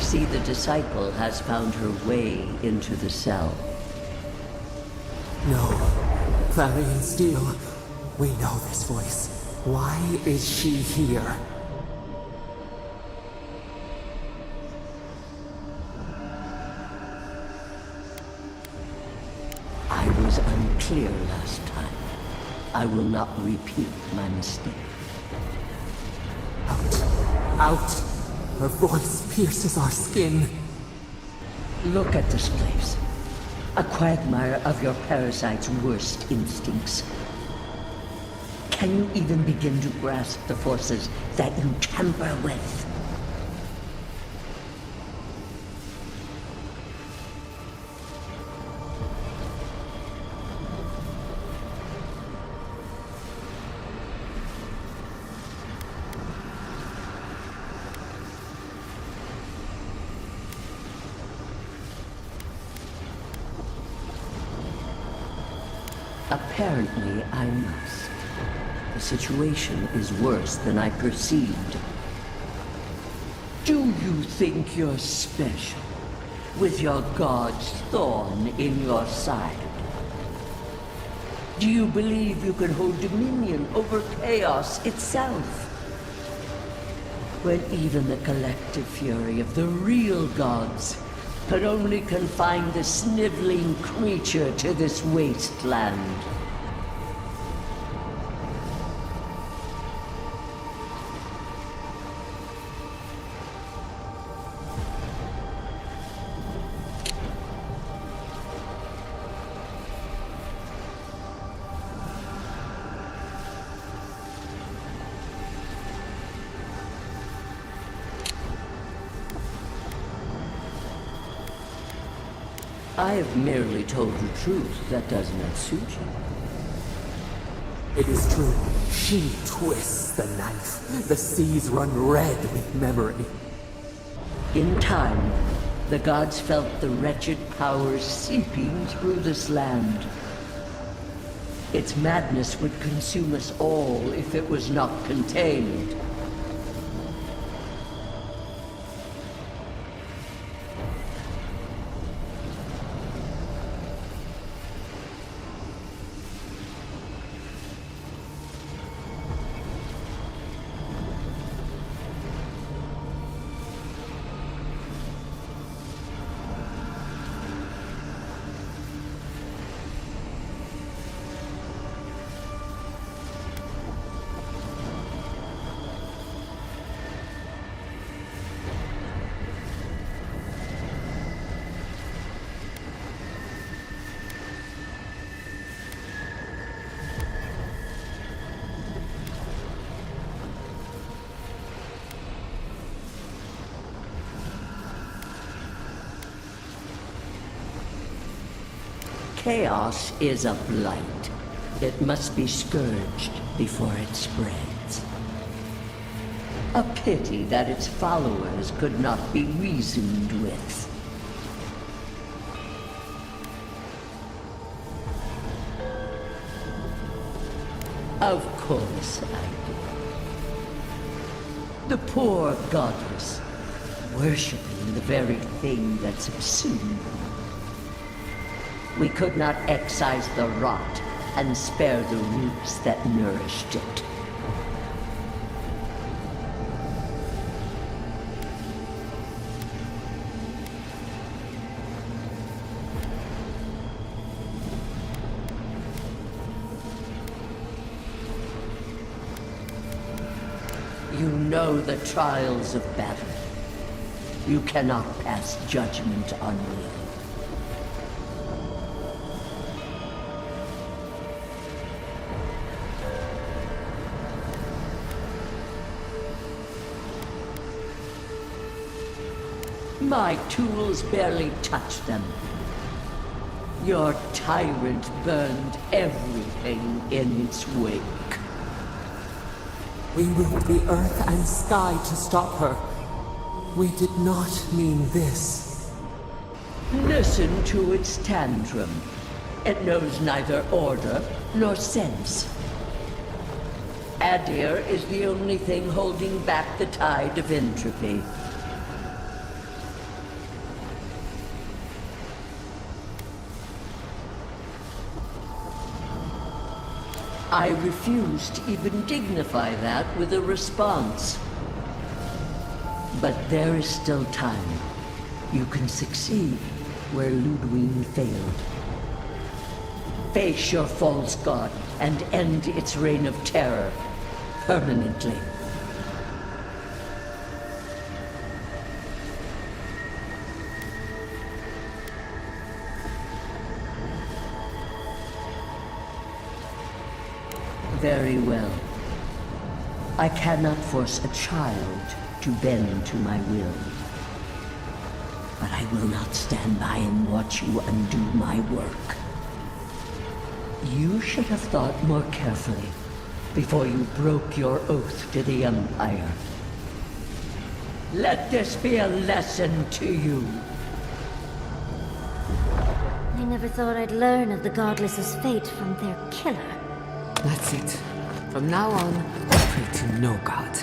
see the disciple has found her way into the cell. No. Clarion Steel. We know this voice. Why is she here? I was unclear last time. I will not repeat my mistake. Out. Out. Her voice pierces our skin. Look at this place. A quagmire of your parasite's worst instincts. Can you even begin to grasp the forces that you tamper with? Apparently, I must. The situation is worse than I perceived. Do you think you're special, with your god's thorn in your side? Do you believe you can hold dominion over chaos itself? When even the collective fury of the real gods could only confine the sniveling creature to this wasteland. I have merely told you truth that does not suit you. It is true. She twists the knife. The seas run red with memory. In time, the gods felt the wretched powers seeping through this land. Its madness would consume us all if it was not contained. Chaos is a blight. It must be scourged before it spreads. A pity that its followers could not be reasoned with. Of course I do. The poor godless, worshipping the very thing that subsumed them. We could not excise the rot and spare the roots that nourished it. You know the trials of battle. You cannot pass judgment on me. My tools barely touch them. Your tyrant burned everything in its wake. We moved the earth and sky to stop her. We did not mean this. Listen to its tantrum. It knows neither order nor sense. Aedyr is the only thing holding back the tide of entropy. I refuse to even dignify that with a response. But there is still time. You can succeed where Ludwig failed. Face your false god and end its reign of terror permanently. Very well. I cannot force a child to bend to my will. But I will not stand by and watch you undo my work. You should have thought more carefully before you broke your oath to the Empire. Let this be a lesson to you. I never thought I'd learn of the Godless's fate from their killer. That's it. From now on, pray to no god.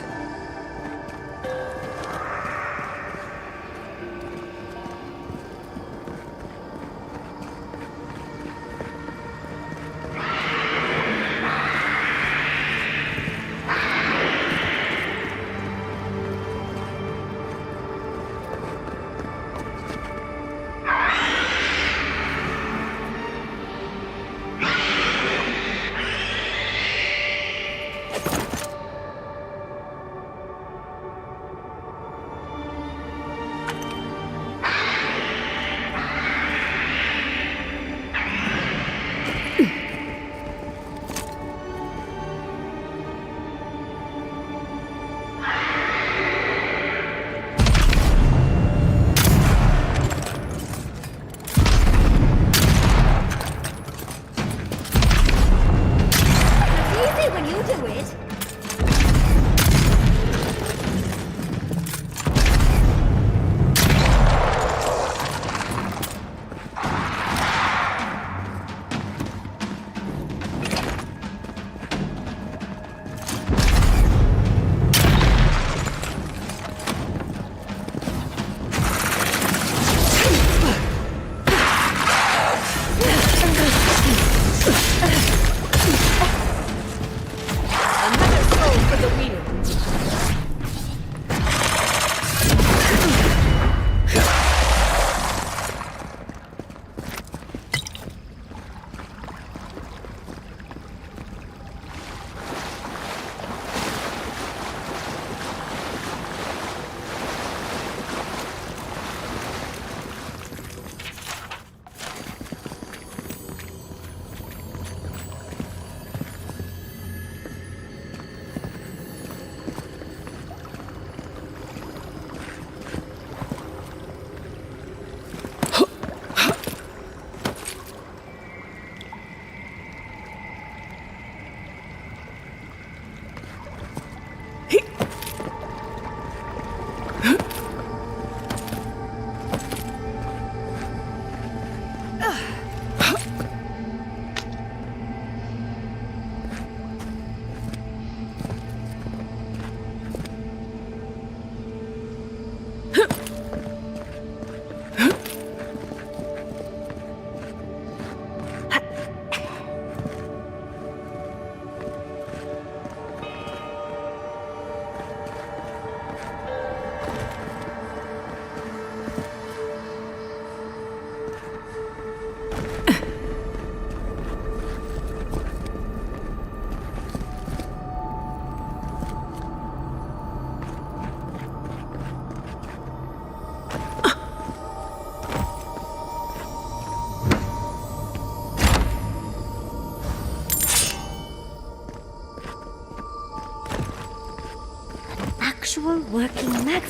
Actual working magnet.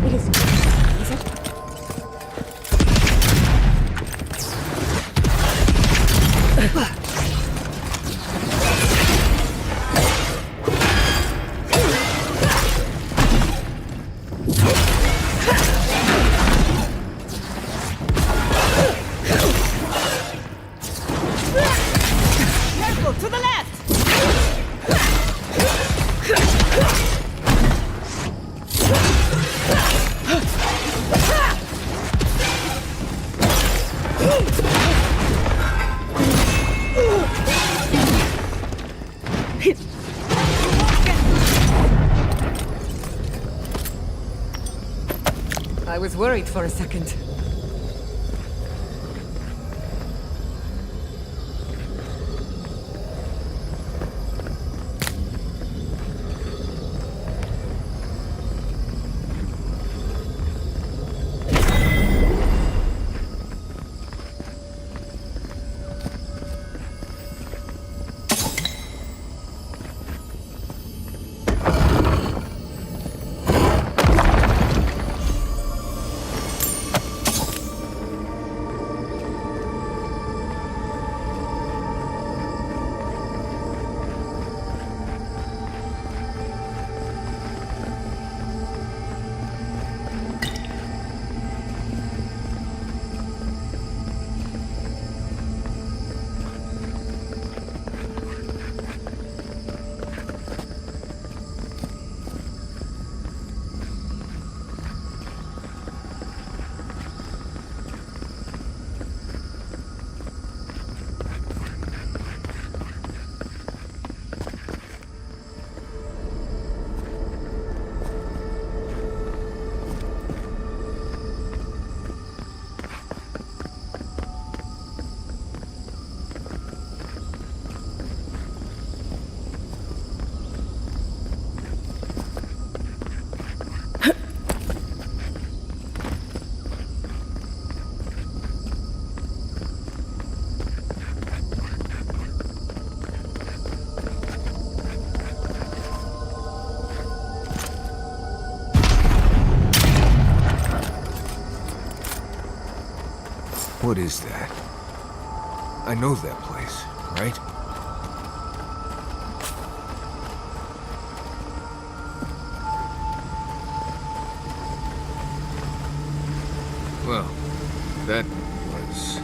It isn't, is it? Careful, to the left! was worried for a second. What is that? I know that place, right? Well, that was...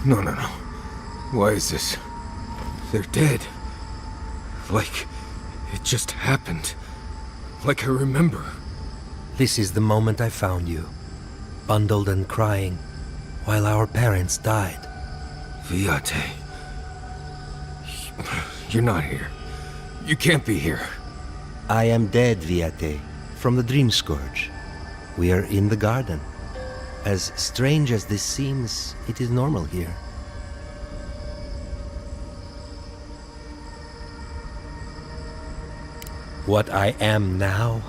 No. Why is this? They're dead. Like, it just happened. Like I remember. This is the moment I found you. Bundled and crying, while our parents died. Viate. You're not here. You can't be here. I am dead, Viate, from the Dream Scourge. We are in the garden. As strange as this seems, it is normal here. What I am now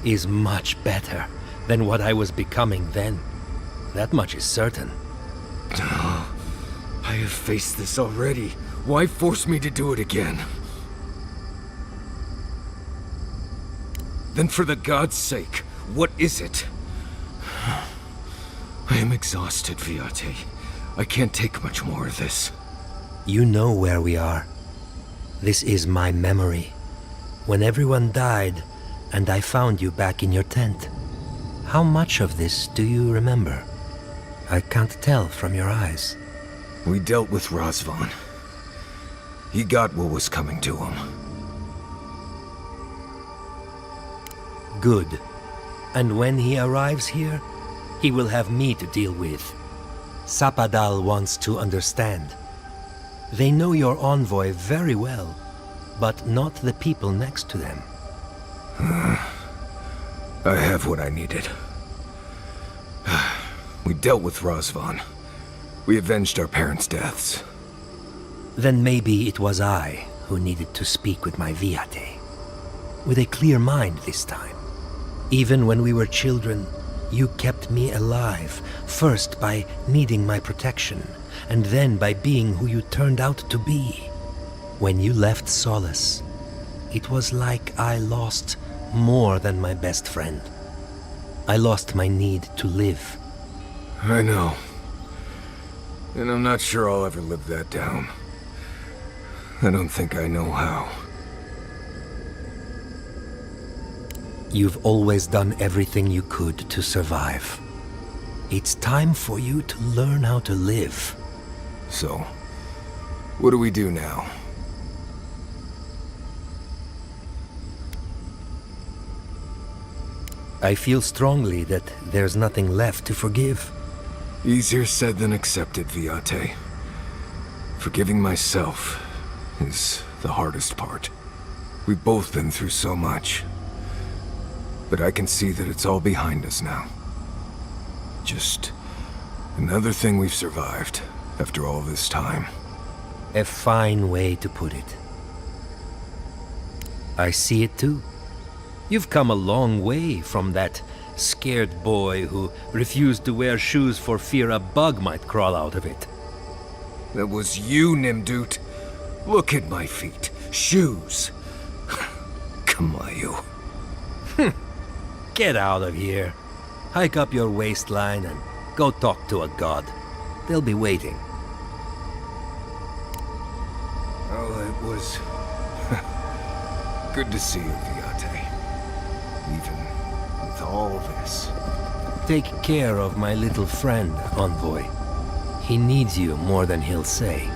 is much better than what I was becoming then. That much is certain. I have faced this already. Why force me to do it again? Then for the gods' sake, what is it? I am exhausted, Viate. I can't take much more of this. You know where we are. This is my memory. When everyone died, and I found you back in your tent. How much of this do you remember? I can't tell from your eyes. We dealt with Razvan. He got what was coming to him. Good. And when he arrives here, he will have me to deal with. Sapadal wants to understand. They know your envoy very well, but not the people next to them. I have what I needed. We dealt with Razvan. We avenged our parents' deaths. Then maybe it was I who needed to speak with my Viate. With a clear mind this time. Even when we were children, you kept me alive, first by needing my protection, and then by being who you turned out to be. When you left Solace, it was like I lost more than my best friend. I lost my need to live. I know. And I'm not sure I'll ever live that down. I don't think I know how. You've always done everything you could to survive. It's time for you to learn how to live. So, what do we do now? I feel strongly that there's nothing left to forgive. Easier said than accepted, Viate. Forgiving myself is the hardest part. We've both been through so much. But I can see that it's all behind us now. Just another thing we've survived after all this time. A fine way to put it. I see it too. You've come a long way from that scared boy who refused to wear shoes for fear a bug might crawl out of it. That was you, Nimdut. Look at my feet. Shoes. Kamayu. Get out of here. Hike up your waistline and go talk to a god. They'll be waiting. Oh, it was good to see you, Viate. Even with all this. Take care of my little friend, Envoy. He needs you more than he'll say.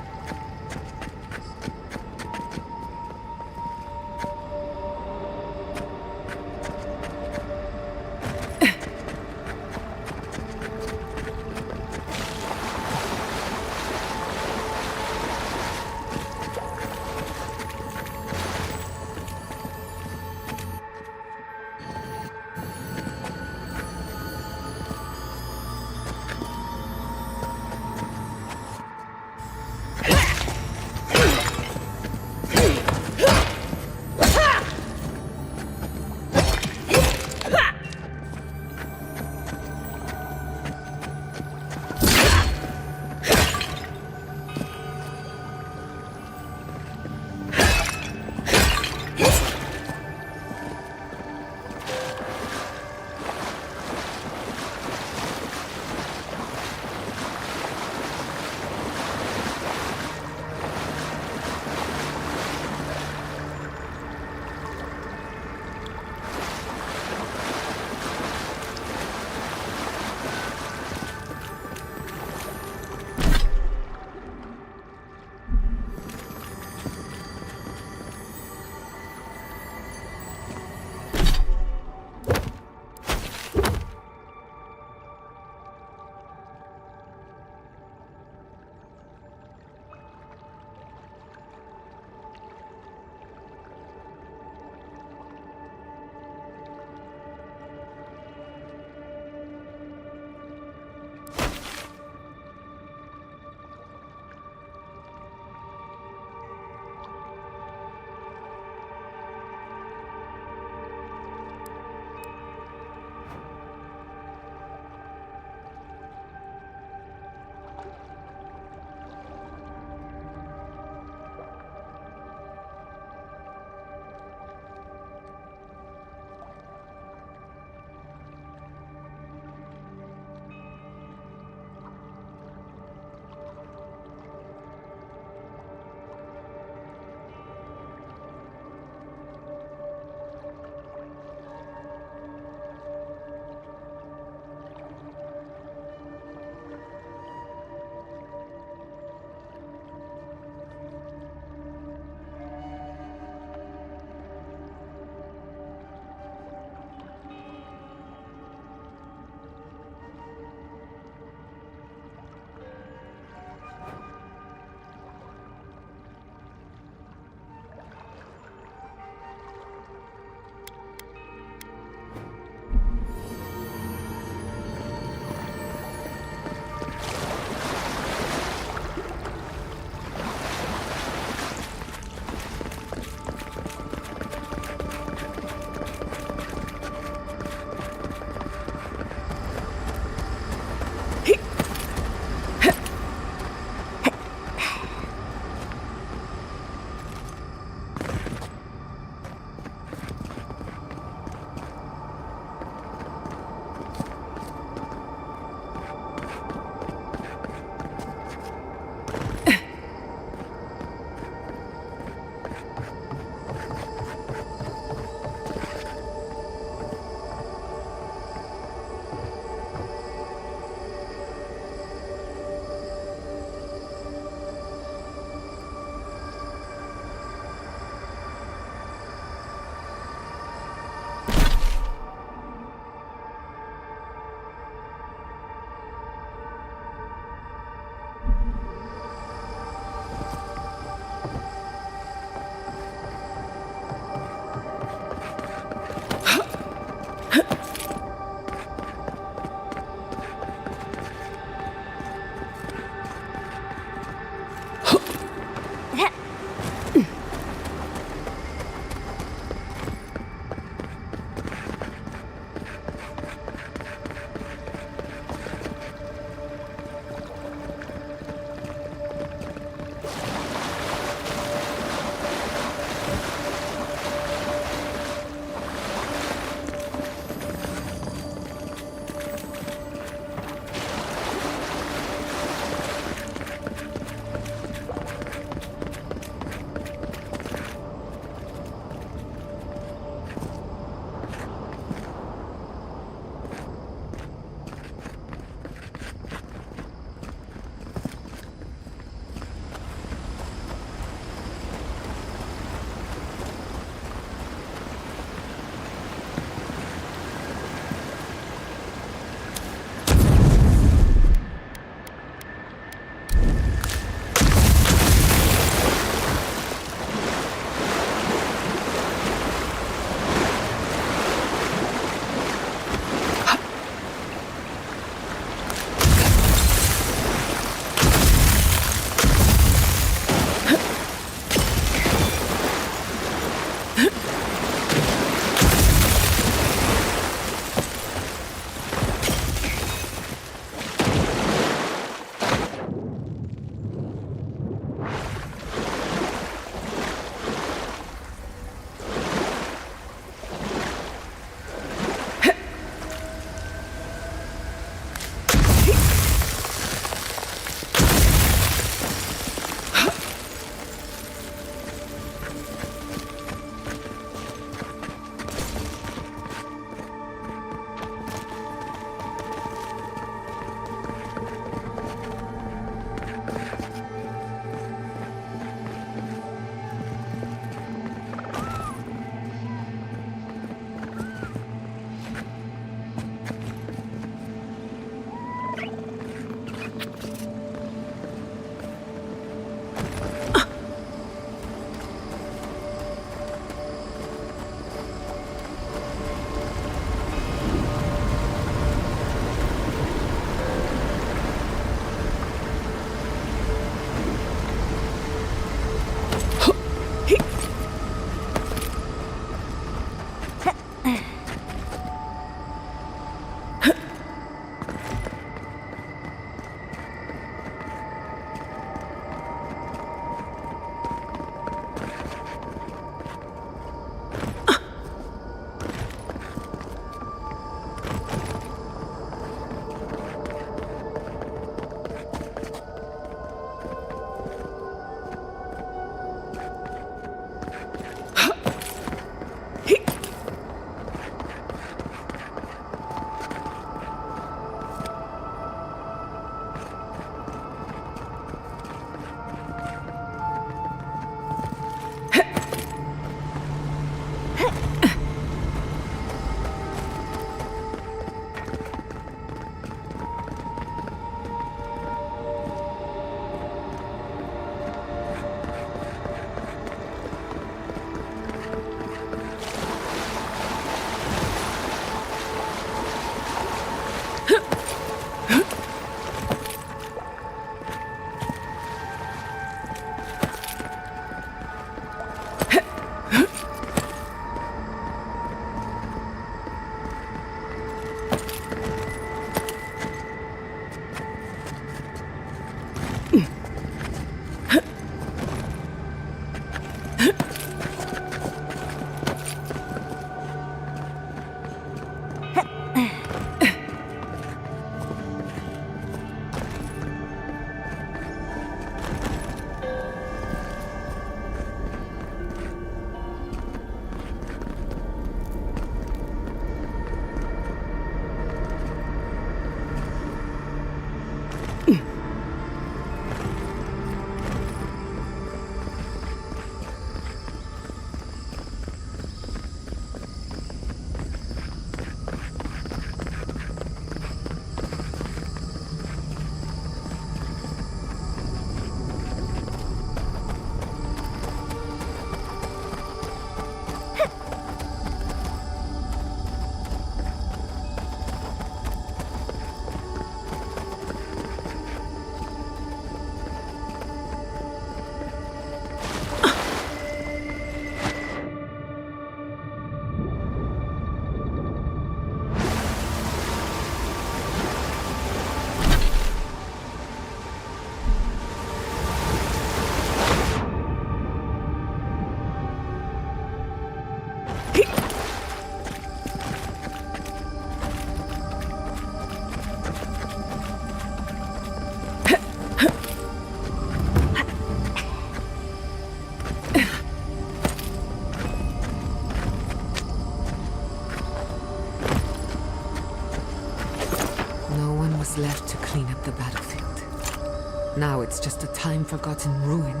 Left to clean up the battlefield. Now it's just a time-forgotten ruin.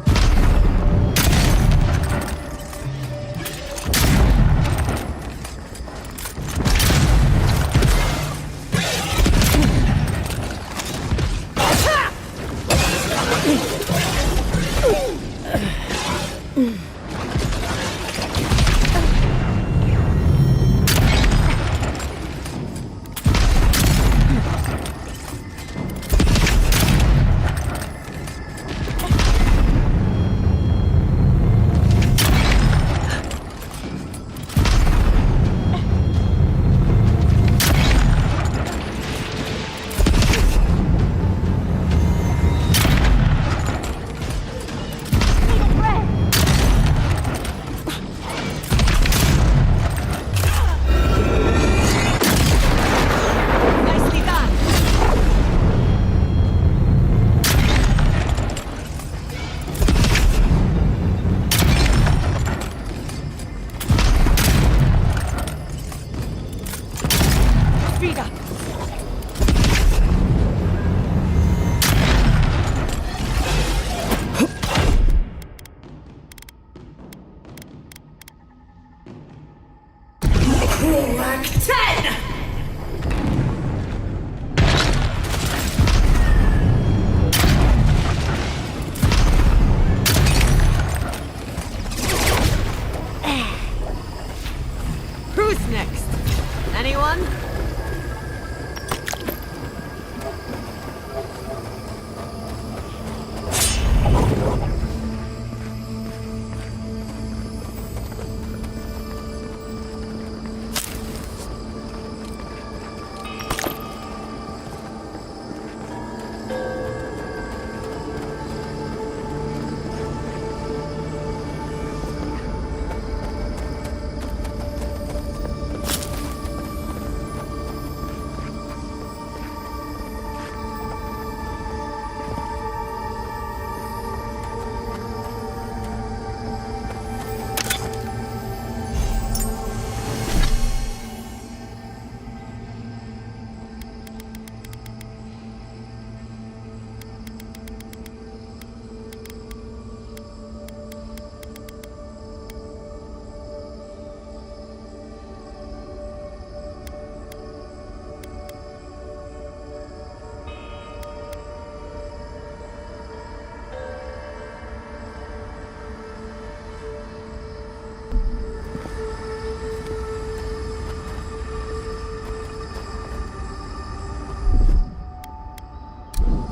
Mark 10! Who's next? Anyone?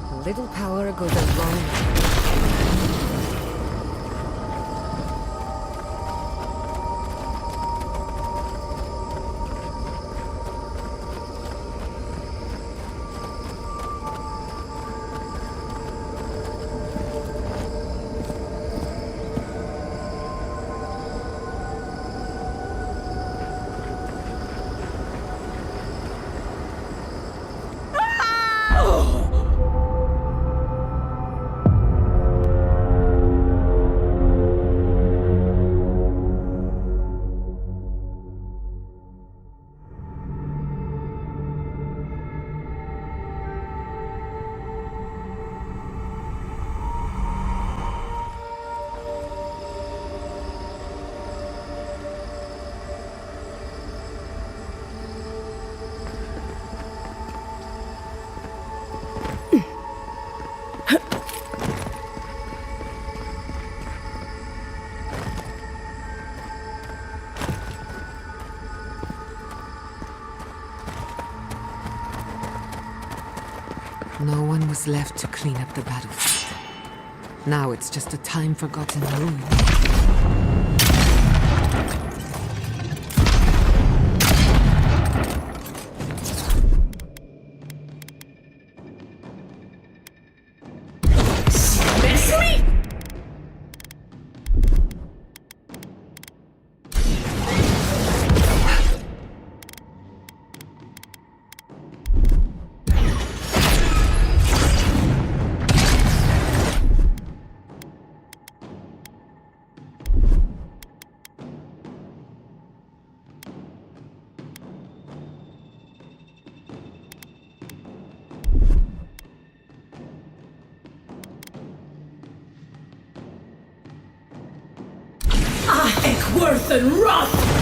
A little power goes a long way. No one was left to clean up the battlefield. Now it's just a time-forgotten ruin. Worth and Roth!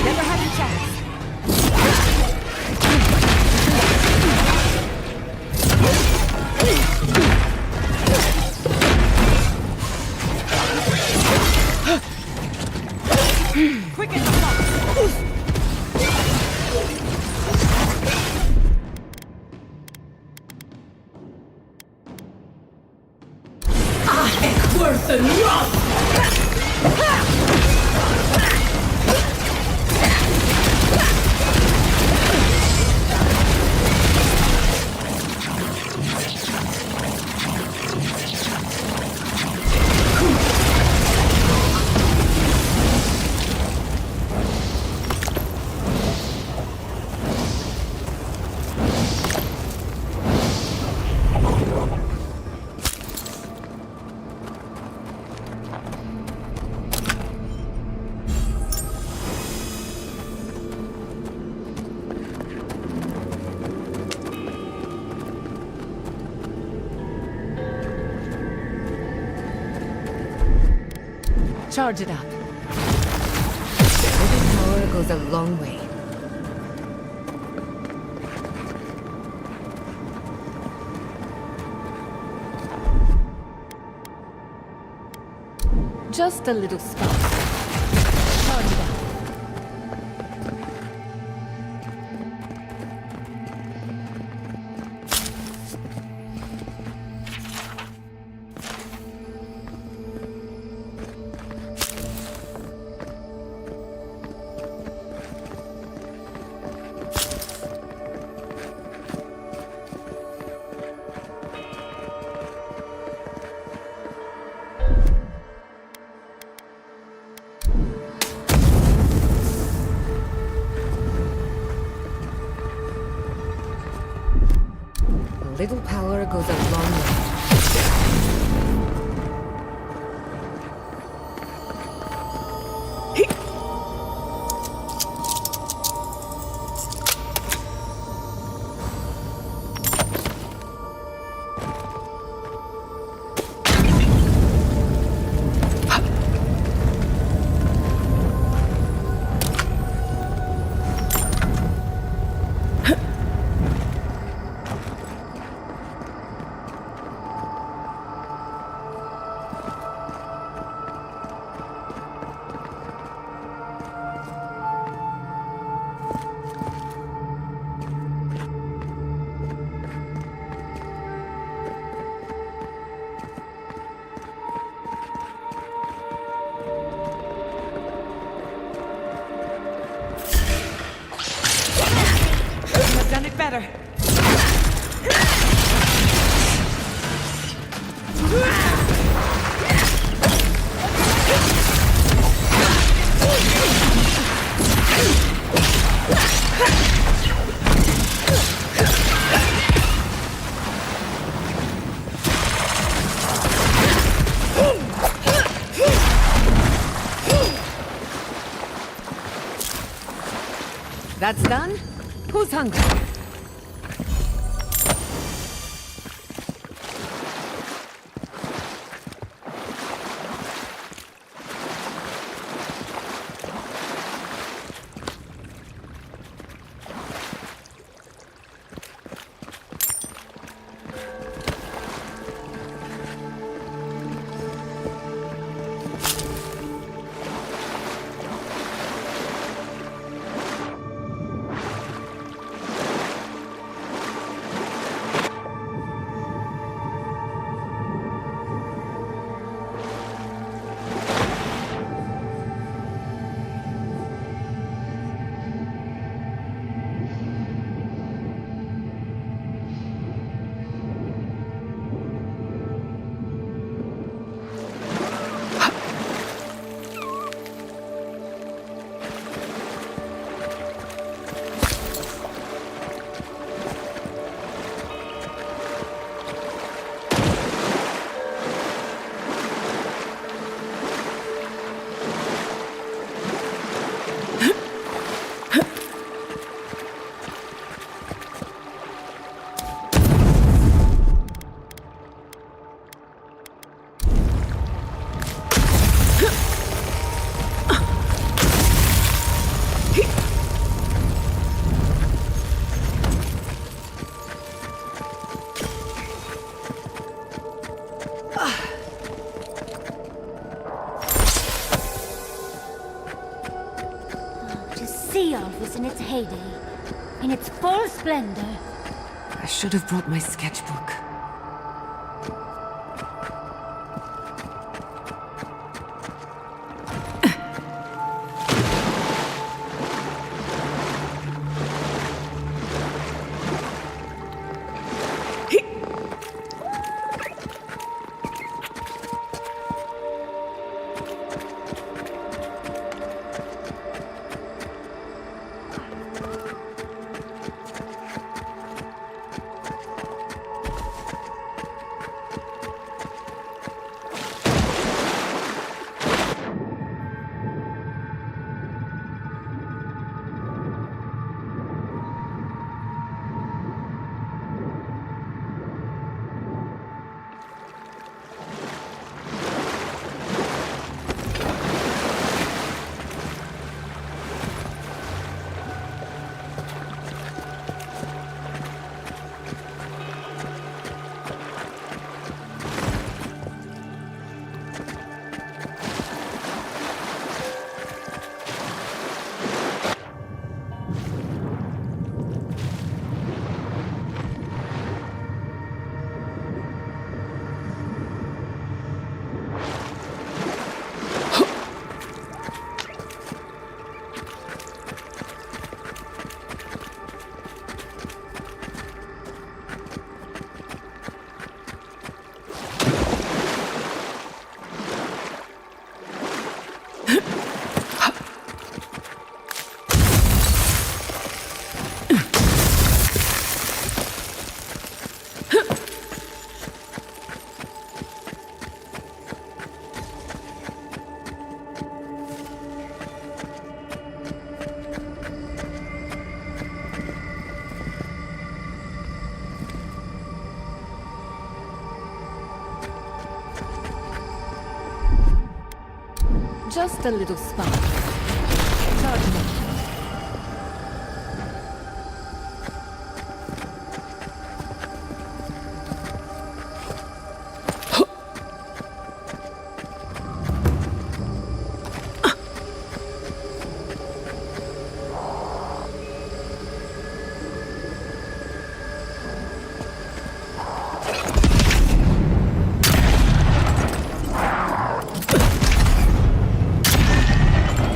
Never had a chance. Quick and stop! Worth and Roth! Charge it up. Little power goes a long way. Just a little spark. Charge it up. Little power goes a long way. Done it better. That's done? Who's hungry? Was in its heyday, in its full splendor. I should have brought my sketchbook. Just a little spark. Charge me.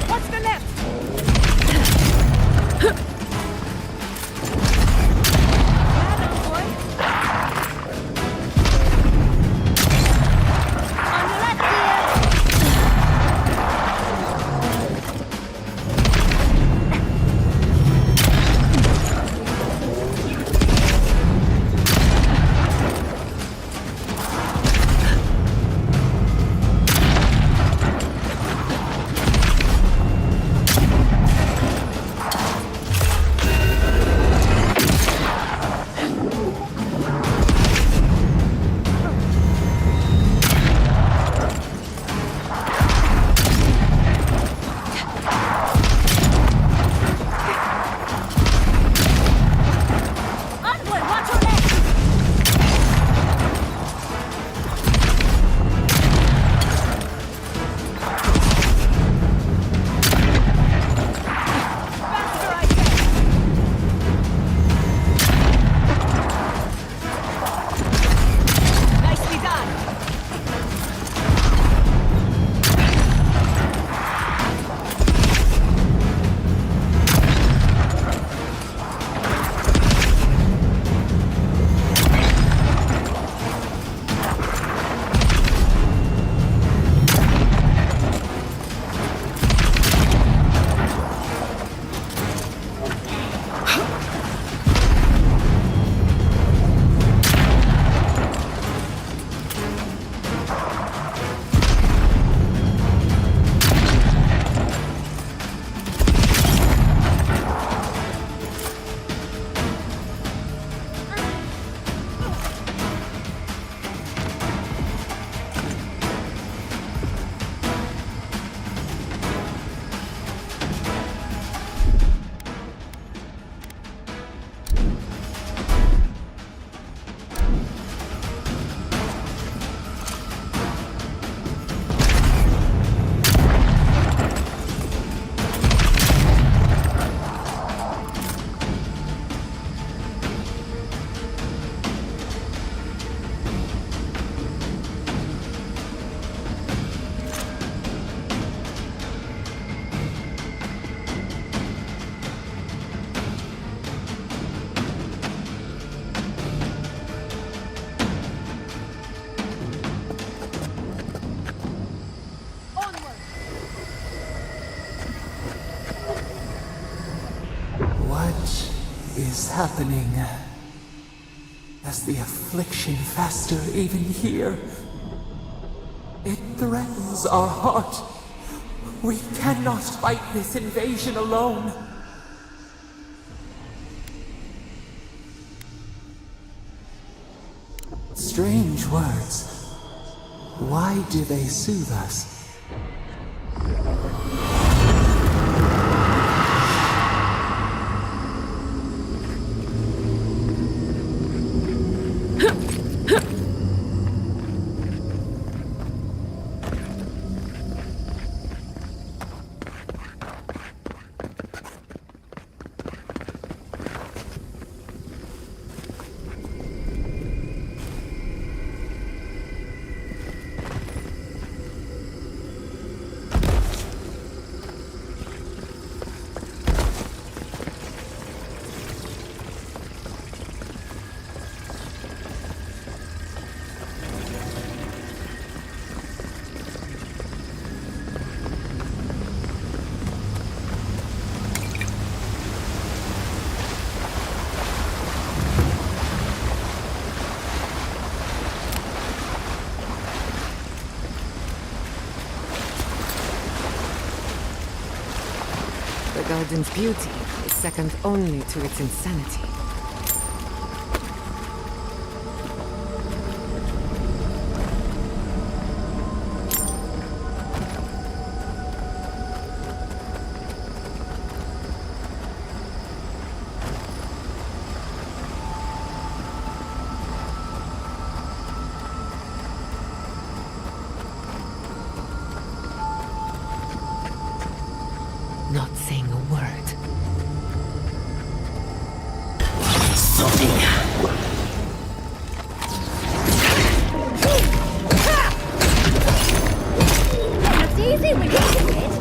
What's the left? is happening? As the affliction fester even here? It threatens our heart. We cannot fight this invasion alone. Strange words. Why do they soothe us? The garden's beauty is second only to its insanity. Not saying a word. That's easy when you do it.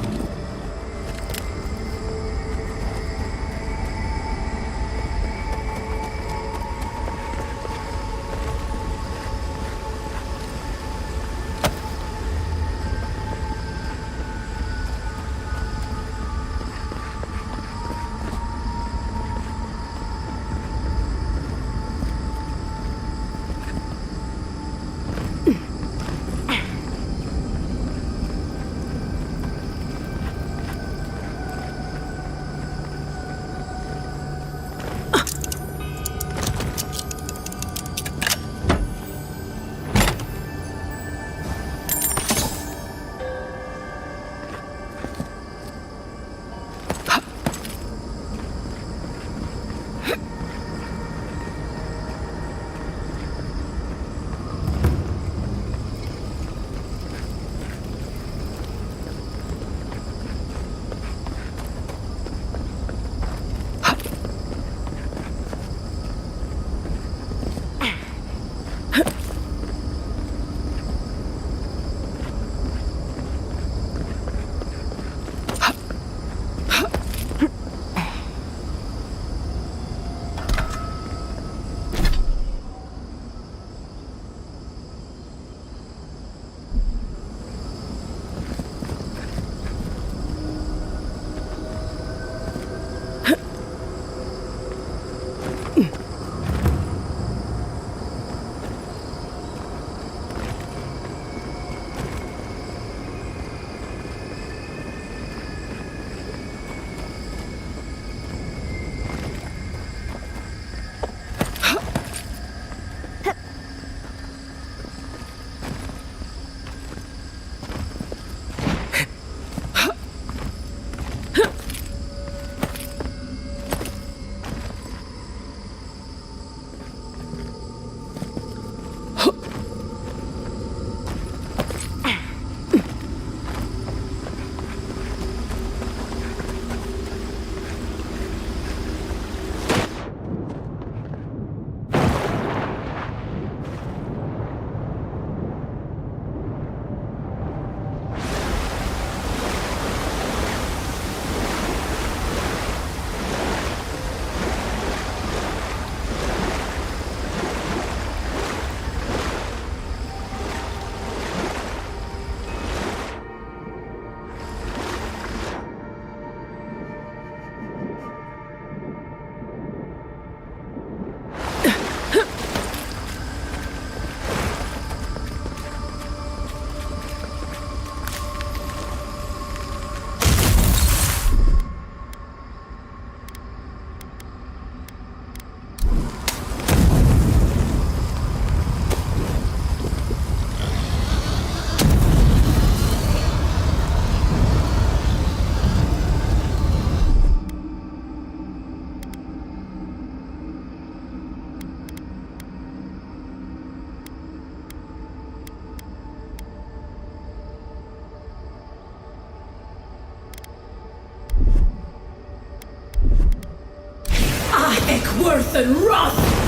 worth and wrath!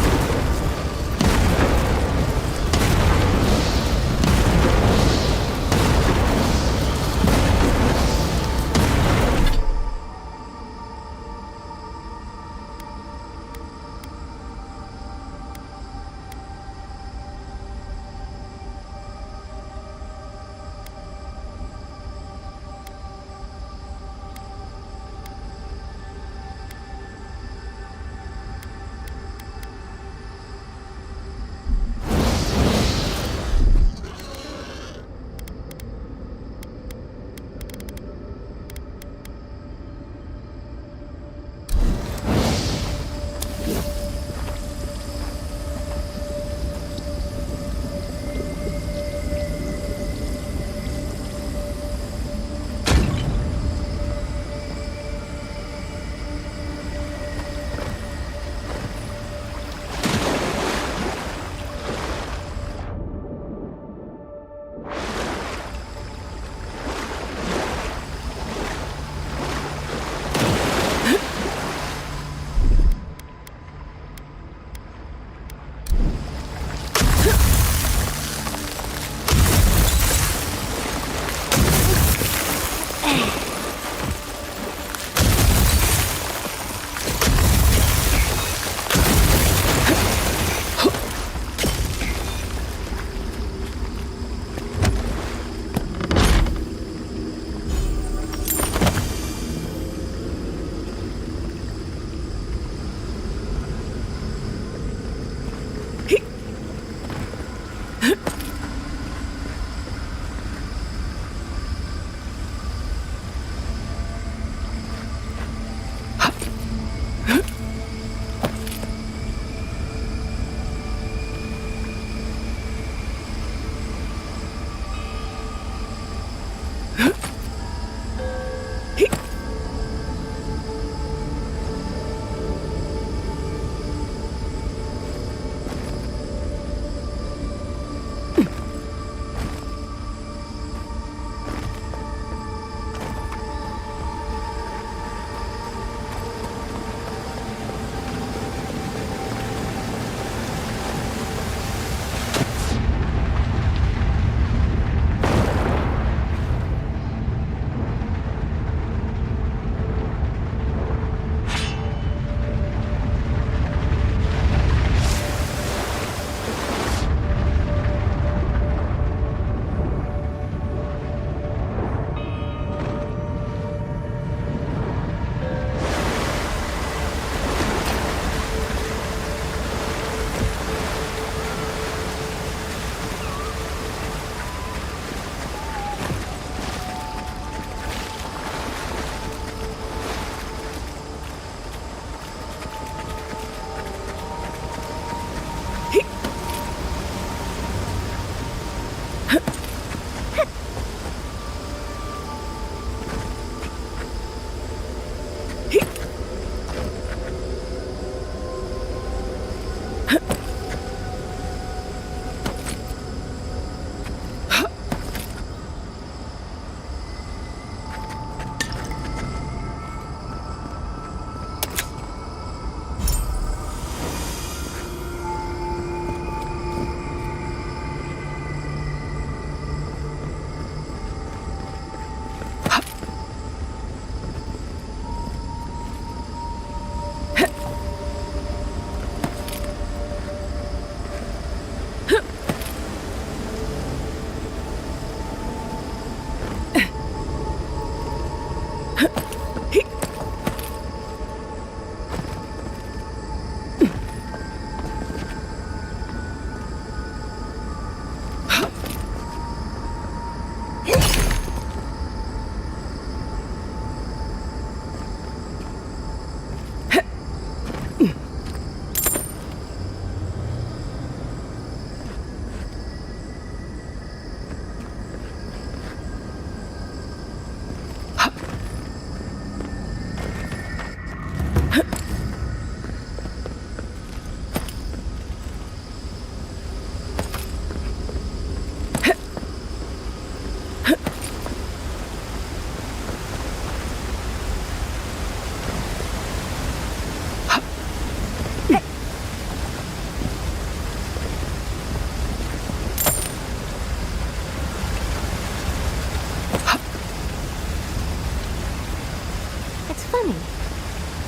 It's funny.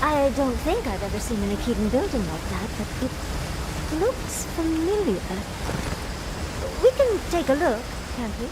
I don't think I've ever seen an Aedyr building like that, but it looks familiar. We can take a look, can't we?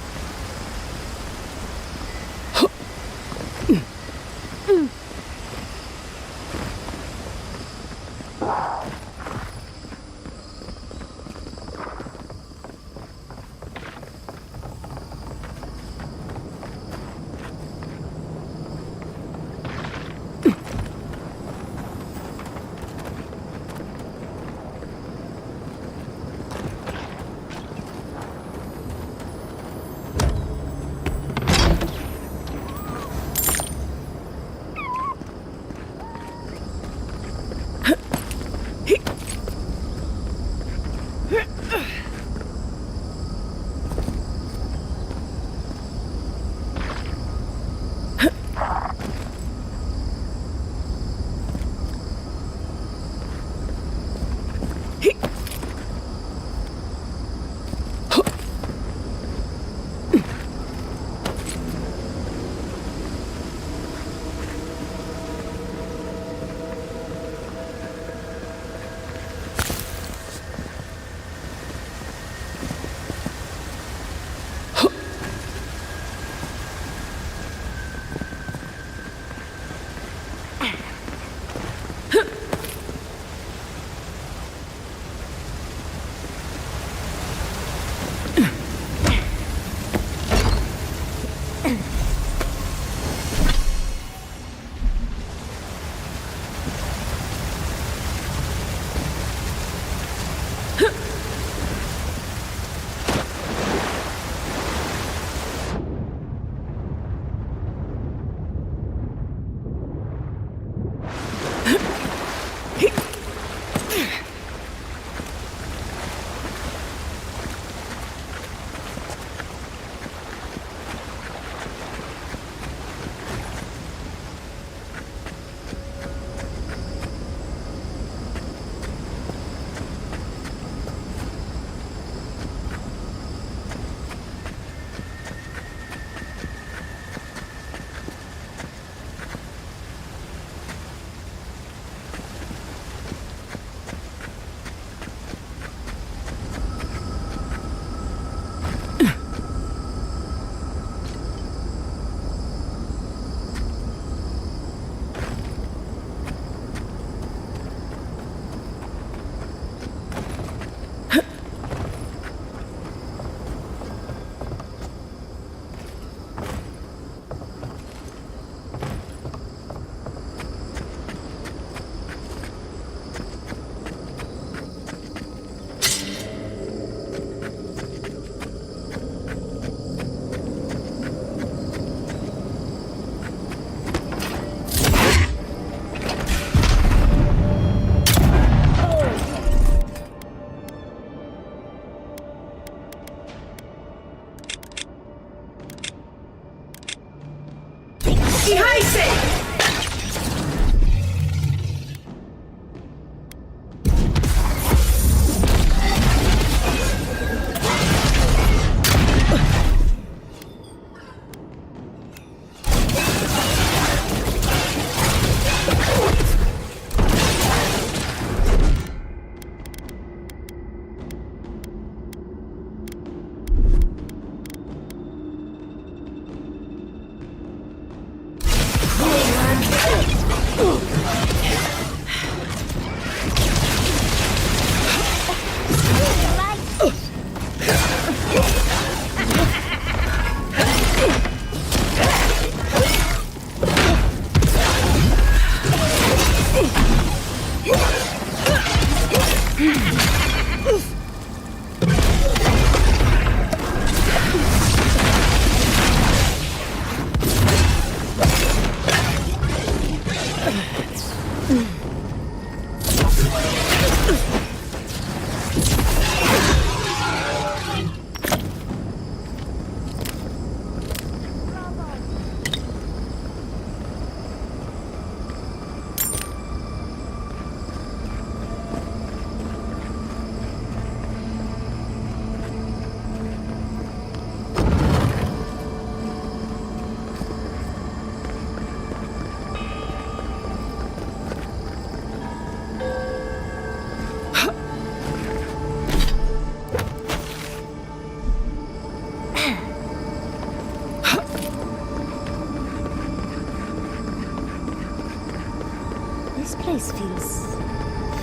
This place feels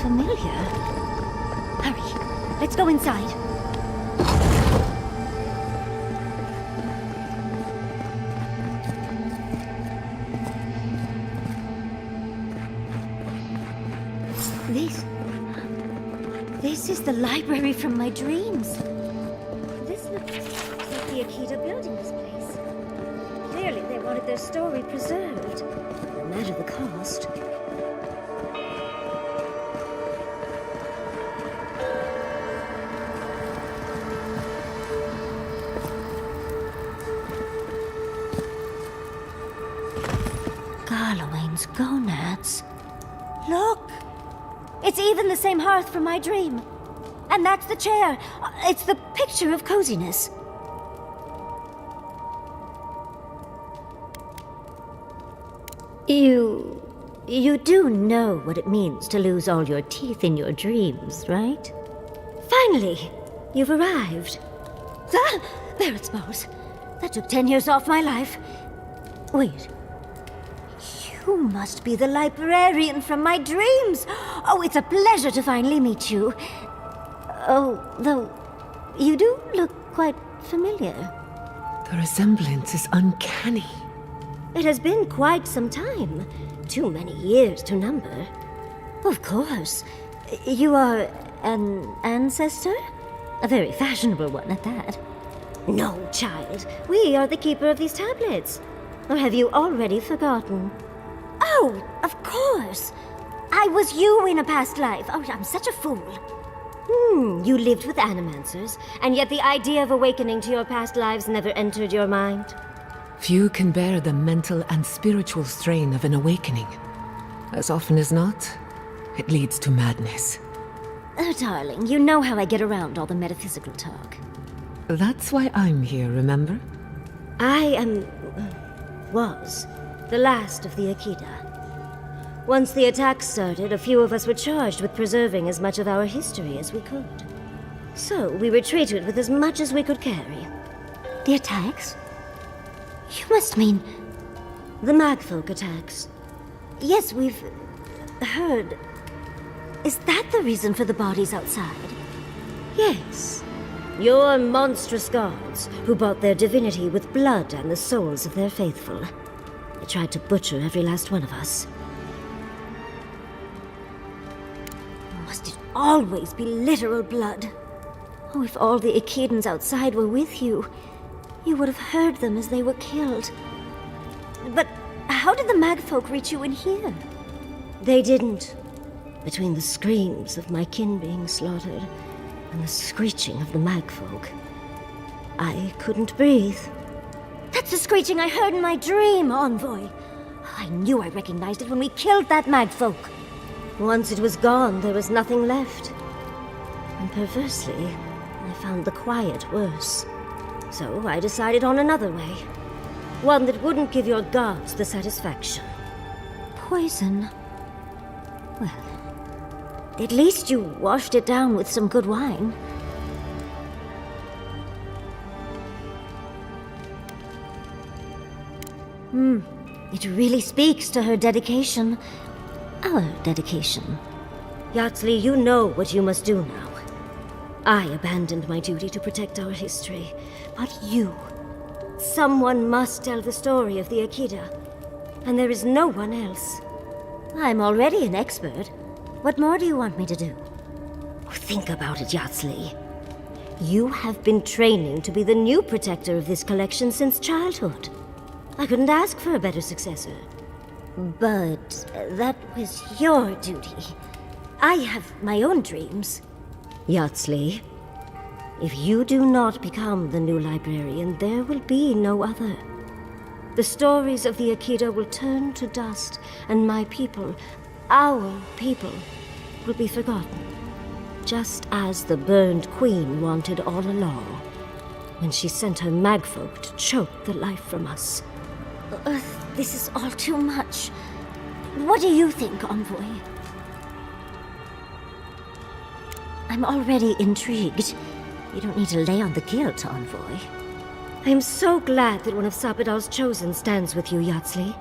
familiar. Hurry, let's go inside. This is the library from my dreams. This looks like the Aedyr building this place. Clearly they wanted their story preserved, no matter the cost. Garlowain's gonads. Look! It's even the same hearth from my dream. And that's the chair. It's the picture of coziness. You do know what it means to lose all your teeth in your dreams, right? Finally, you've arrived. Ah, there it smells. That took 10 years off my life. Wait. You must be the librarian from my dreams. Oh, it's a pleasure to finally meet you. Oh, though, you do look quite familiar. The resemblance is uncanny. It has been quite some time. Too many years to number. Of course. You are an ancestor? A very fashionable one at that. No, child. We are the keeper of these tablets. Or have you already forgotten? Oh, of course. I was you in a past life. Oh, I'm such a fool. You lived with animancers, and yet the idea of awakening to your past lives never entered your mind. Few can bear the mental and spiritual strain of an awakening. As often as not, it leads to madness. Oh, darling, you know how I get around all the metaphysical talk. That's why I'm here, remember? I was the last of the Aedyr. Once the attack started, a few of us were charged with preserving as much of our history as we could. So we retreated with as much as we could carry. The attacks? You must mean the Magfolk attacks. Yes, we've heard. Is that the reason for the bodies outside? Yes. Your monstrous gods, who bought their divinity with blood and the souls of their faithful. They tried to butcher every last one of us. Must it always be literal blood? Oh, if all the Aedyrs outside were with you, you would have heard them as they were killed. But how did the Magfolk reach you in here? They didn't. Between the screams of my kin being slaughtered and the screeching of the Magfolk, I couldn't breathe. That's the screeching I heard in my dream, Envoy. I knew I recognized it when we killed that Magfolk. Once it was gone, there was nothing left. And perversely, I found the quiet worse. So I decided on another way. One that wouldn't give your gods the satisfaction. Poison. Well, at least you washed it down with some good wine. It really speaks to her dedication. Our dedication. Yatsli, you know what you must do now. I abandoned my duty to protect our history, but you... Someone must tell the story of the Aedyr, and there is no one else. I'm already an expert. What more do you want me to do? Think about it, Yatsli. You have been training to be the new protector of this collection since childhood. I couldn't ask for a better successor. But that was your duty. I have my own dreams. Yatsli, if you do not become the new librarian, there will be no other. The stories of the Aedyr will turn to dust, and my people, our people, will be forgotten. Just as the burned queen wanted all along, when she sent her magfolk to choke the life from us. This is all too much. What do you think, Envoy? I'm already intrigued. You don't need to lay on the guilt, Envoy. I am so glad that one of Sapidal's chosen stands with you, Yatsli.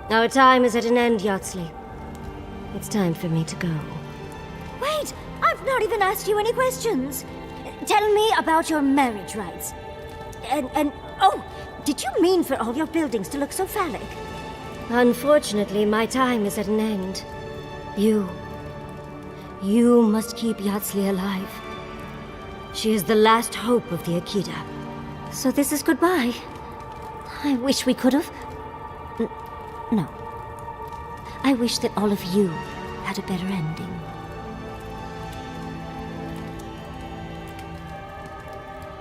Our time is at an end, Yatsli. It's time for me to go. Wait! I've not even asked you any questions! Tell me about your marriage rights. Oh! Did you mean for all your buildings to look so phallic? Unfortunately, my time is at an end. You must keep Yahtzee alive. She is the last hope of the Aedyr. So this is goodbye. I wish we could have... No. I wish that all of you had a better ending.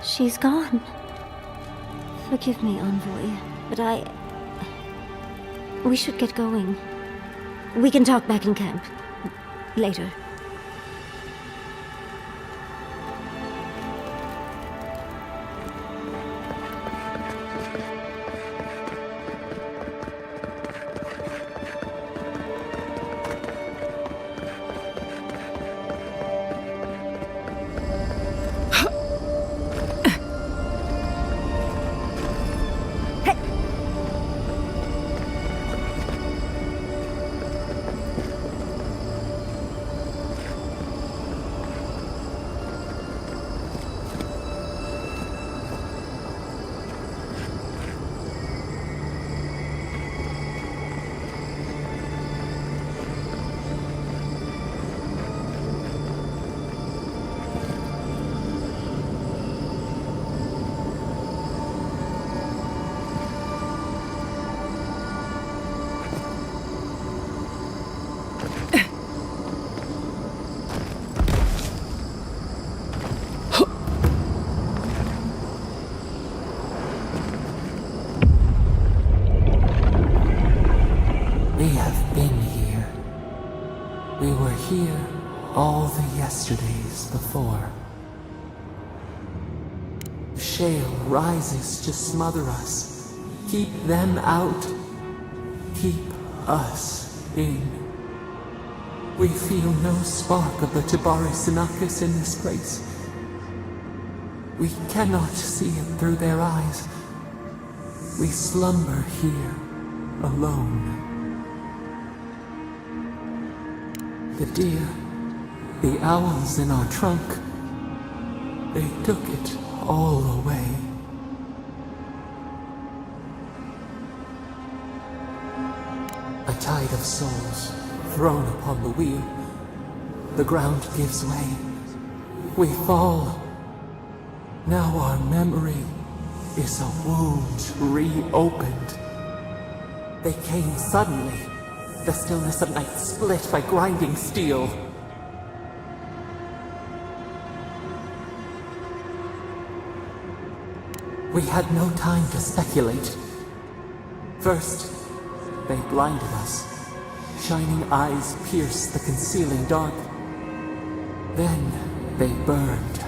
She's gone. Forgive me, Envoy, but we should get going. We can talk back in camp. Later. Here, all the yesterdays before. The shale rises to smother us. Keep them out. Keep us in. We feel no spark of the Tabari Sinakis in this place. We cannot see it through their eyes. We slumber here, alone. The deer, the owls in our trunk, they took it all away. A tide of souls thrown upon the wheel. The ground gives way. We fall. Now our memory is a wound reopened. They came suddenly. The stillness of night split by grinding steel. We had no time to speculate. First, they blinded us. Shining eyes pierced the concealing dark. Then they burned.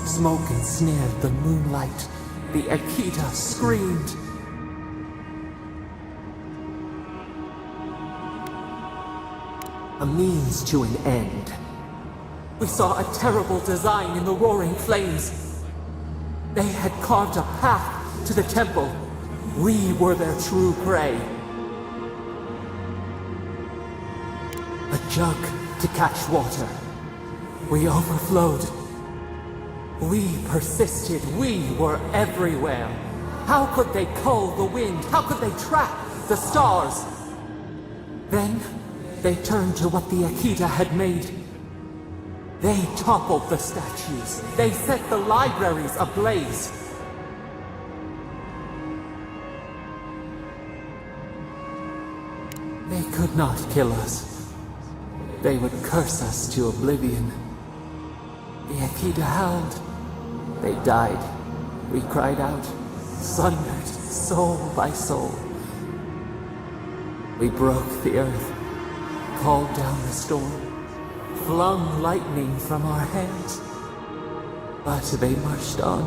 Smoke ensnared the moonlight. The Aedyr screamed. A means to an end. We saw a terrible design in the roaring flames. They had carved a path to the temple. We were their true prey. A jug to catch water. We overflowed. We persisted. We were everywhere. How could they cull the wind? How could they track the stars? Then they turned to what the Aedyr had made. They toppled the statues. They set the libraries ablaze. They could not kill us. They would curse us to oblivion. The Aedyr howled. They died. We cried out, sundered soul by soul. We broke the earth, called down the storm, flung lightning from our hands. But they marched on.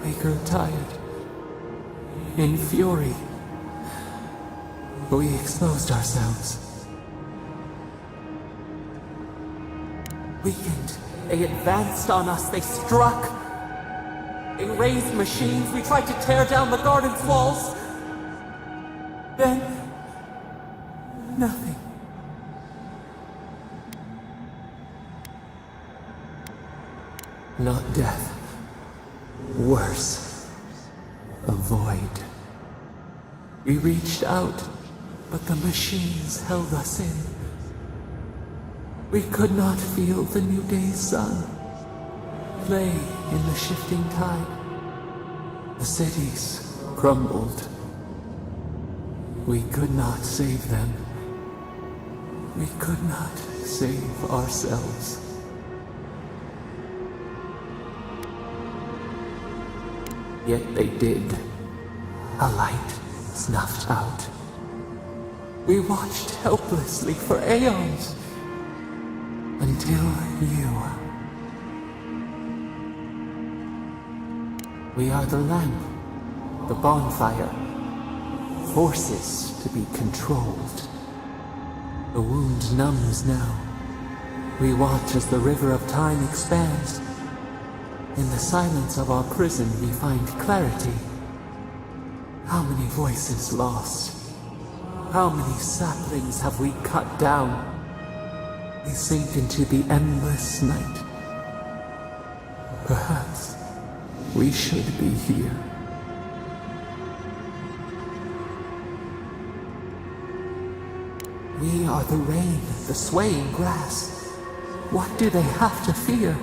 We grew tired. In fury, we exposed ourselves. Weakened, they advanced on us, they struck. They raised machines, we tried to tear down the garden's walls. Then, nothing. Not death. Worse. A void. We reached out, but the machines held us in. We could not feel the new day's sun play in the shifting tide. The cities crumbled. We could not save them. We could not save ourselves. Yet they did. A light snuffed out. We watched helplessly for aeons. Until you. We are the lamp, the bonfire, forces to be controlled. The wound numbs now. We watch as the river of time expands. In the silence of our prison we find clarity. How many voices lost? How many saplings have we cut down? We sink into the endless night. Perhaps we should be here. We are the rain, the swaying grass. What do they have to fear?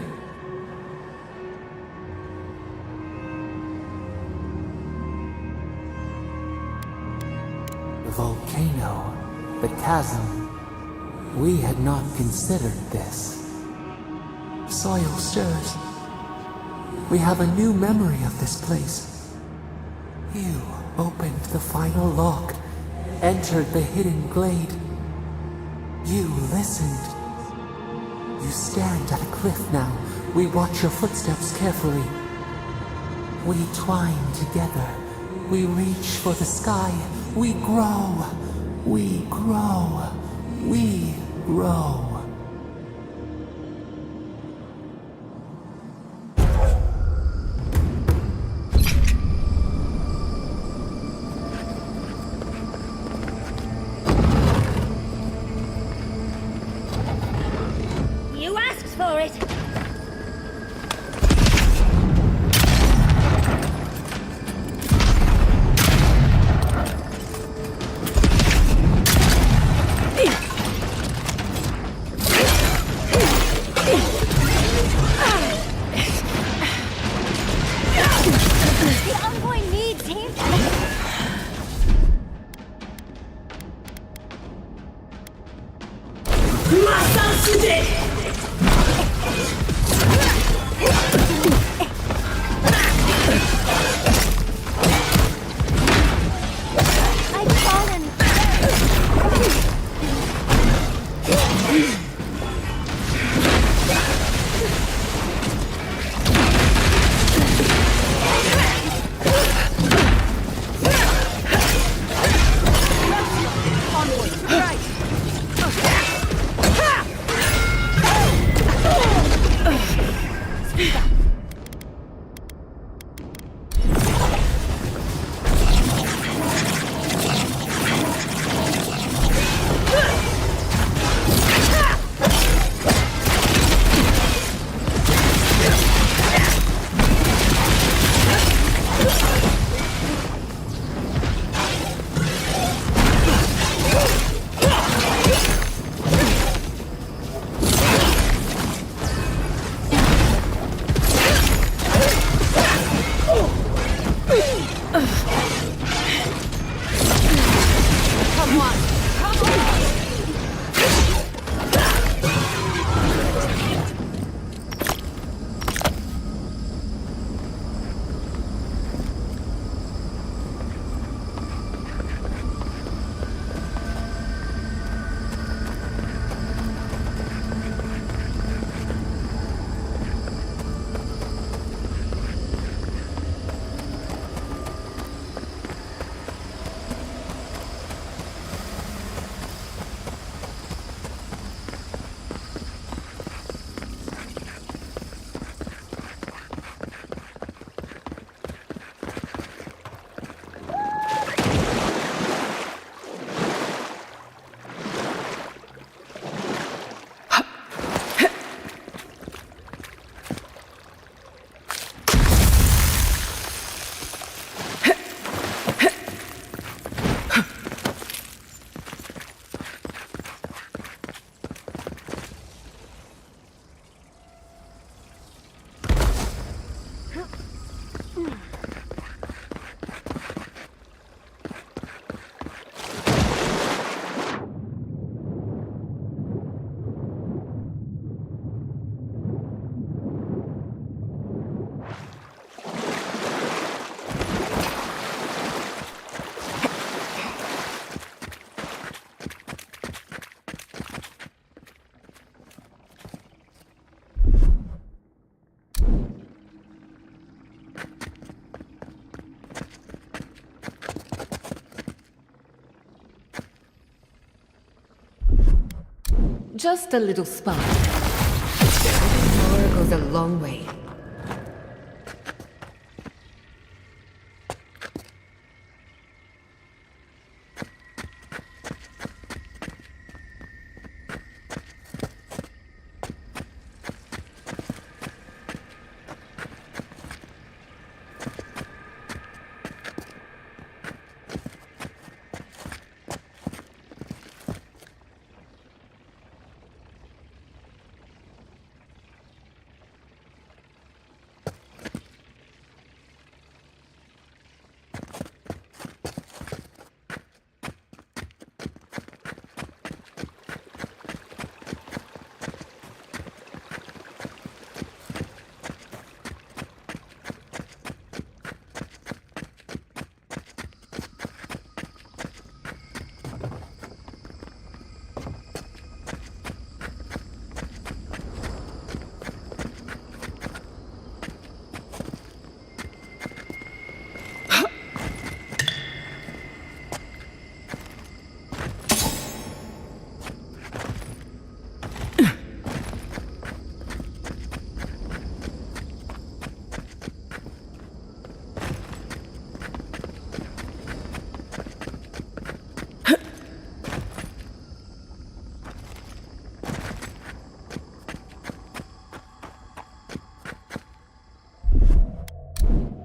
The volcano, the chasm. We had not considered this. Soil stirs. We have a new memory of this place. You opened the final lock, entered the hidden glade. You listened. You stand at a cliff now. We watch your footsteps carefully. We twine together. We reach for the sky. We grow. We grow. We grow. You asked for it! Just a little spark. Power goes a long way.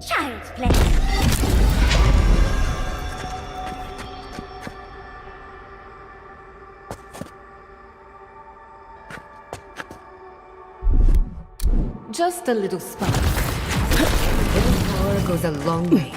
Child's play. Just a little spark. A little power goes a long way.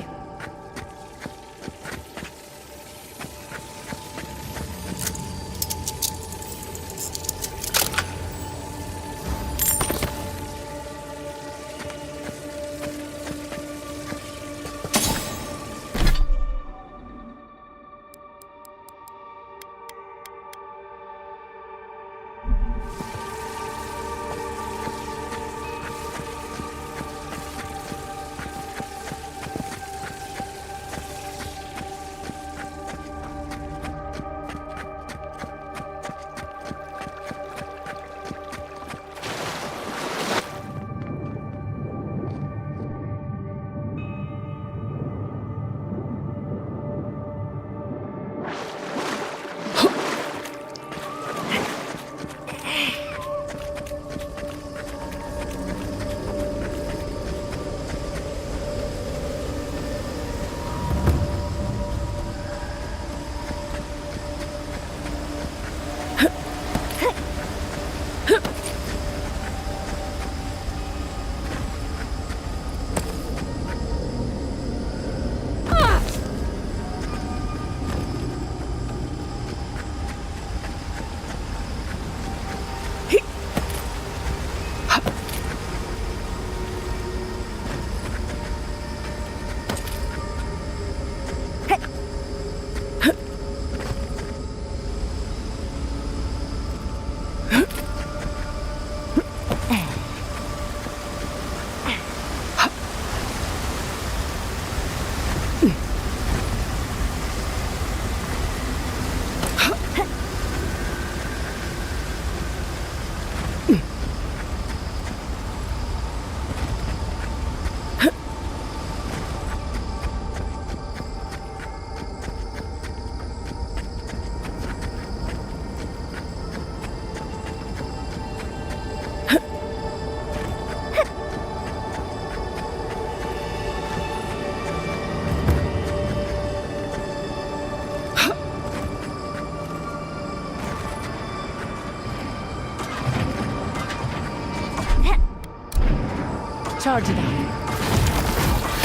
Charge it up.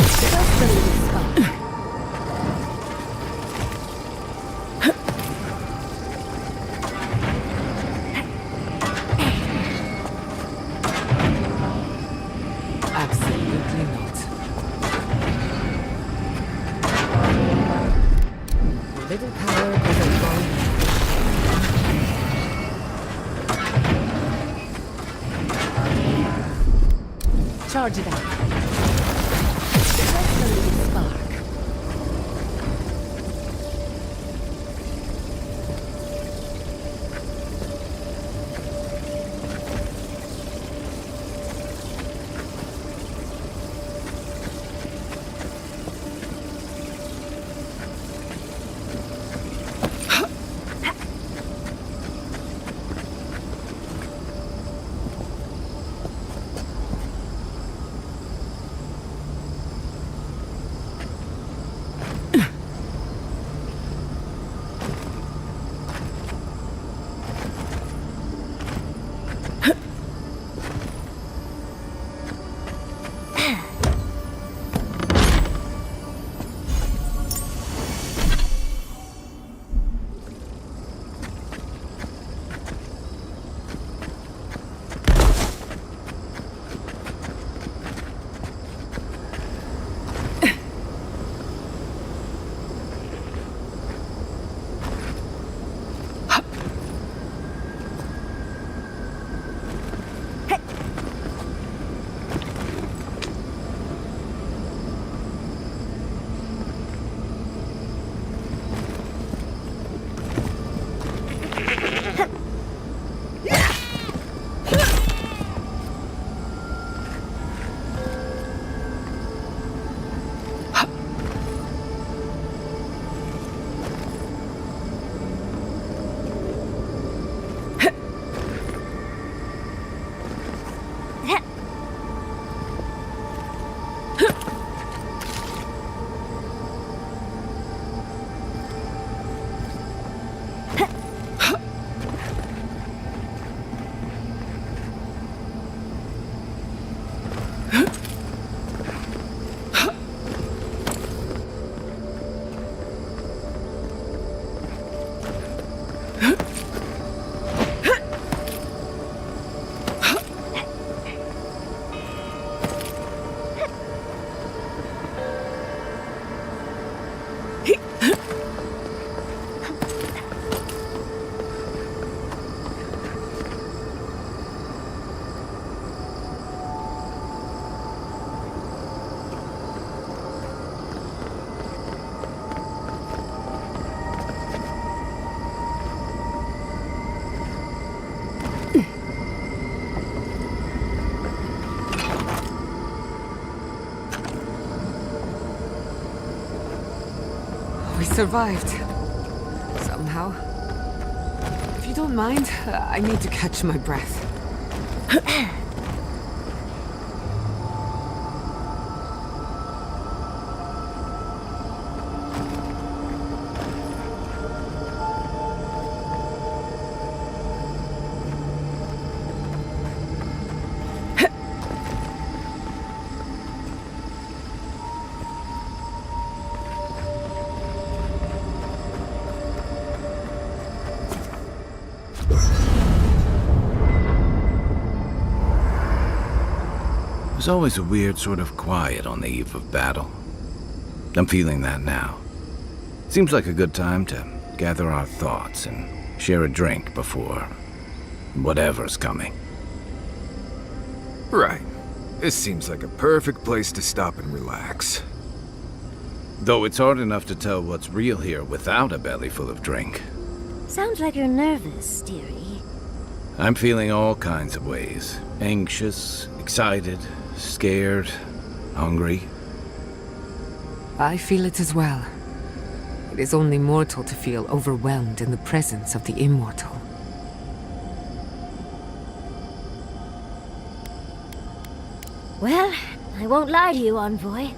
Just a little spark. Absolutely not. Little power goes a long way. Charge it up. Just a little spark. survived. Somehow. If you don't mind, I need to catch my breath. There's always a weird sort of quiet on the eve of battle. I'm feeling that now. Seems like a good time to gather our thoughts and share a drink before whatever's coming. Right. This seems like a perfect place to stop and relax. Though it's hard enough to tell what's real here without a belly full of drink. Sounds like you're nervous, dearie. I'm feeling all kinds of ways. Anxious, excited, scared, hungry. I feel it as well. It is only mortal to feel overwhelmed in the presence of the immortal. Well, I won't lie to you, Envoy.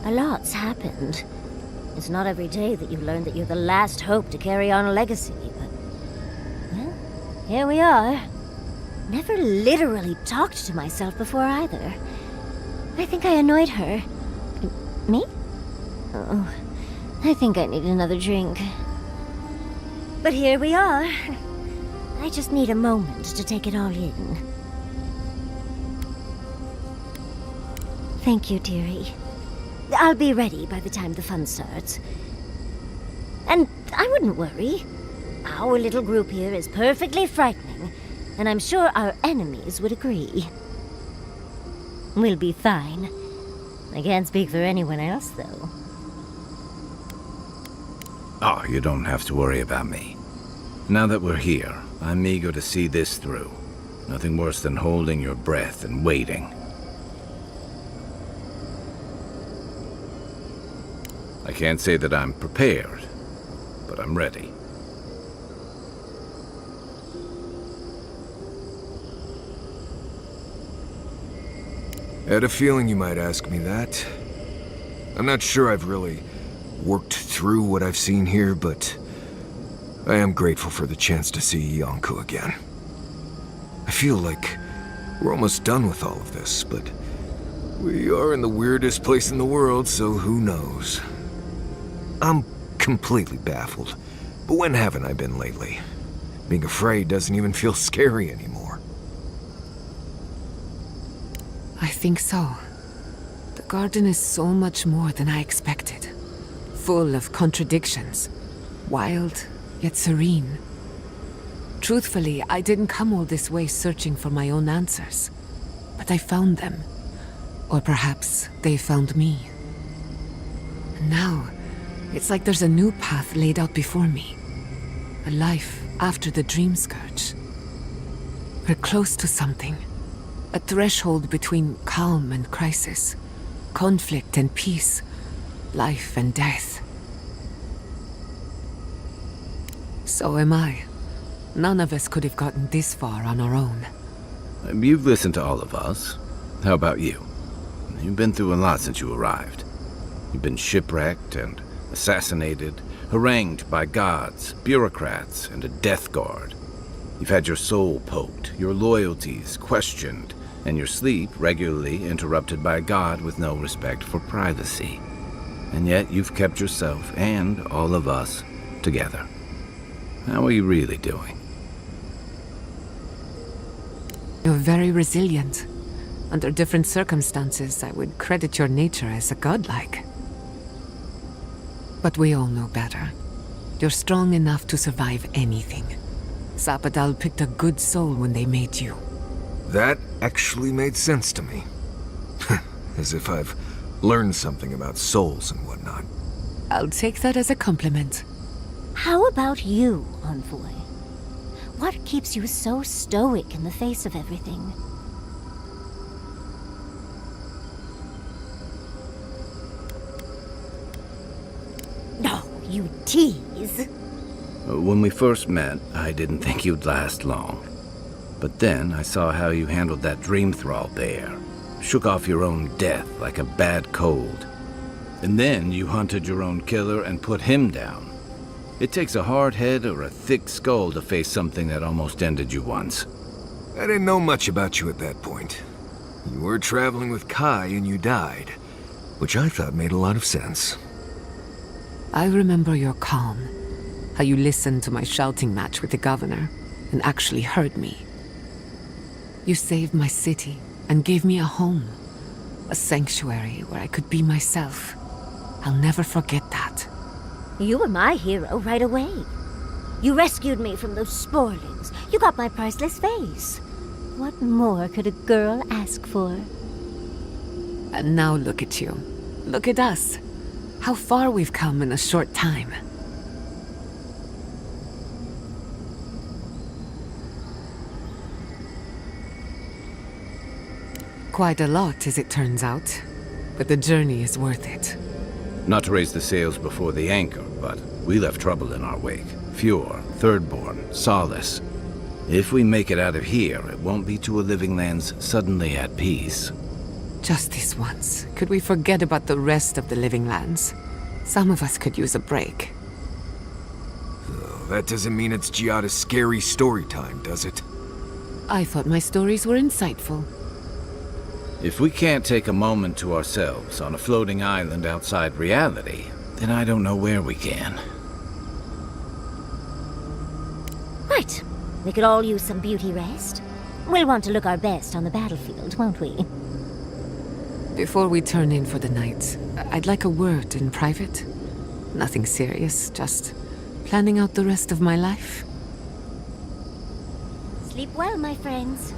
A lot's happened. It's not every day that you learn that you're the last hope to carry on a legacy, but... well, here we are. Never literally talked to myself before either. I think I annoyed her. Me? Oh, I think I need another drink. But here we are. I just need a moment to take it all in. Thank you, dearie. I'll be ready by the time the fun starts. And I wouldn't worry. Our little group here is perfectly frightening, and I'm sure our enemies would agree. We'll be fine. I can't speak for anyone else, though. Oh, you don't have to worry about me. Now that we're here, I'm eager to see this through. Nothing worse than holding your breath and waiting. I can't say that I'm prepared, but I'm ready. I had a feeling you might ask me that. I'm not sure I've really worked through what I've seen here, but I am grateful for the chance to see Yonko again. I feel like we're almost done with all of this, but we are in the weirdest place in the world, so who knows? I'm completely baffled, but when haven't I been lately? Being afraid doesn't even feel scary anymore. I think so. The garden is so much more than I expected. Full of contradictions. Wild, yet serene. Truthfully, I didn't come all this way searching for my own answers. But I found them. Or perhaps they found me. And now, it's like there's a new path laid out before me. A life after the Dream Scourge. We're close to something. A threshold between calm and crisis. Conflict and peace. Life and death. So am I. None of us could have gotten this far on our own. You've listened to all of us. How about you? You've been through a lot since you arrived. You've been shipwrecked and assassinated, harangued by gods, bureaucrats, and a death guard. You've had your soul poked, your loyalties questioned, and your sleep regularly interrupted by a god with no respect for privacy. And yet you've kept yourself and all of us together. How are you really doing? You're very resilient. Under different circumstances, I would credit your nature as a godlike. But we all know better. You're strong enough to survive anything. Zapadal picked a good soul when they made you. That actually made sense to me. As if I've learned something about souls and whatnot. I'll take that as a compliment. How about you, Envoy? What keeps you so stoic in the face of everything? No, You tease. When we first met, I didn't think you'd last long. But then I saw how you handled that dream thrall bear. Shook off your own death like a bad cold. And then you hunted your own killer and put him down. It takes a hard head or a thick skull to face something that almost ended you once. I didn't know much about you at that point. You were traveling with Kai and you died, which I thought made a lot of sense. I remember your calm. How you listened to my shouting match with the governor and actually heard me. You saved my city and gave me a home. A sanctuary where I could be myself. I'll never forget that. You were my hero right away. You rescued me from those sporlings. You got my priceless face. What more could a girl ask for? And now look at you. Look at us. How far we've come in a short time. Quite a lot, as it turns out. But the journey is worth it. Not to raise the sails before the anchor, but we left trouble in our wake. Fjord, Thirdborn, Solace. If we make it out of here, it won't be to a living lands suddenly at peace. Just this once, could we forget about the rest of the living lands? Some of us could use a break. Though that doesn't mean it's Giada's scary story time, does it? I thought my stories were insightful. If we can't take a moment to ourselves on a floating island outside reality, then I don't know where we can. Right. We could all use some beauty rest. We'll want to look our best on the battlefield, won't we? Before we turn in for the night, I'd like a word in private. Nothing serious, just planning out the rest of my life. Sleep well, my friends.